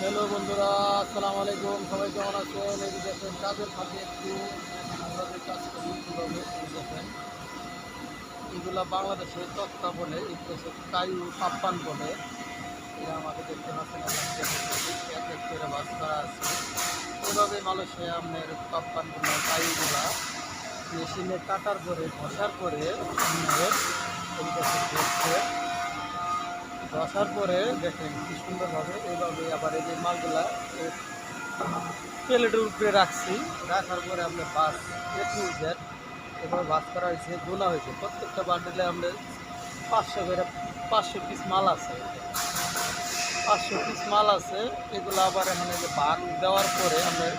Hello বন্ধুরা, আসসালামু আলাইকুম। সবাই কেমন আছেন? এই যে দেখেন কাজের ফাঁকে একটু আমরা যে কাজ করি কীভাবে, এই দেখেন এগুলা বাংলাদেশে তক্তা বলে, এগুলো হচ্ছে কায়ু পাপ্পান বলে। এরা আমাকে দেখতে পাচ্ছেন, এক এক করে বাস করা আছে। এভাবে মানুষে আপনার পাপ্পানগুলো কায়ুগুলা মেশিনে কাটার পরে ঘষার পরে আপনার এই দেখেন দেখছে ঘষার পরে দেখেন কি সুন্দরভাবে এইভাবে আবার এই যে মালগুলা প্লেটের উপরে রাখছি, রাখার পরে আপনার বাস A to Z এভাবে বাস করা হয়েছে, গোলা হয়েছে। প্রত্যেকটা বান্ডেলে আপনার 500 পিস মাল আছে, 500 পিস মাল আছে। এগুলো আবার মানে যে বান দেওয়ার পরে আপনার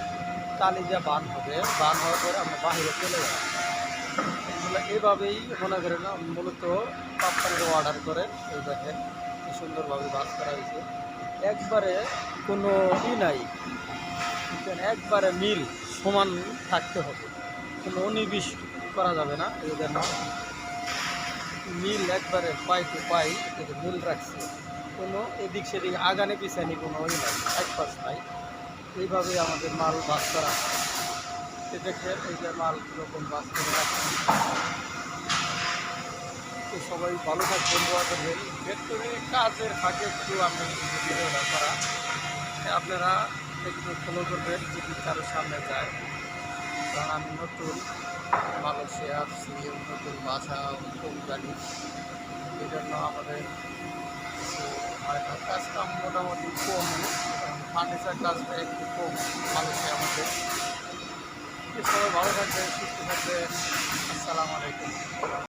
টালি দিয়ে বান হবে, বান হওয়ার পরে আমরা বাহিরে চলে যাবো। এগুলো এইভাবেই মনে করেন মূলত পাপ্পানের অর্ডার করে। এই দেখেন কি সুন্দরভাবে বাস করা হয়েছে, একবারে কোনো নাই, একবারে মিল সমান থাকতে হবে, কোনো উনিশ করা যাবে না। এই জন্য মিল একবারে পাই টু পাই মিল রাখছে, কোনো এদিক সেদিক আগানে পিছানি কোনো নাই, এক পাশ নাই। এইভাবেই আমাদের মাল বাস করা হয়। দেখেন এই যে মাল কীরকম বাস করে রাখছে। তো সবাই ভালো থাকবেন, দোয়া করবেন। ফ্যাক্টরি কাজের ফাঁকে একটু আমি ভিডিওটা করা, আপনারা একটু ফলো করবেন যদি কারোর সামনে যায়। কারণ আমি নতুন মালয়েশিয়া আসছি, নতুন ভাষা, নতুন জানি, এই জন্য আমাদের কাজ কাম মোটামুটি কম, ফার্নিচার কাজটা একটু কম মালয়েশিয়া আমাদের। সবাই ভালো থাকবেন, সুস্থ থাকবেন। আসসালামু আলাইকুম।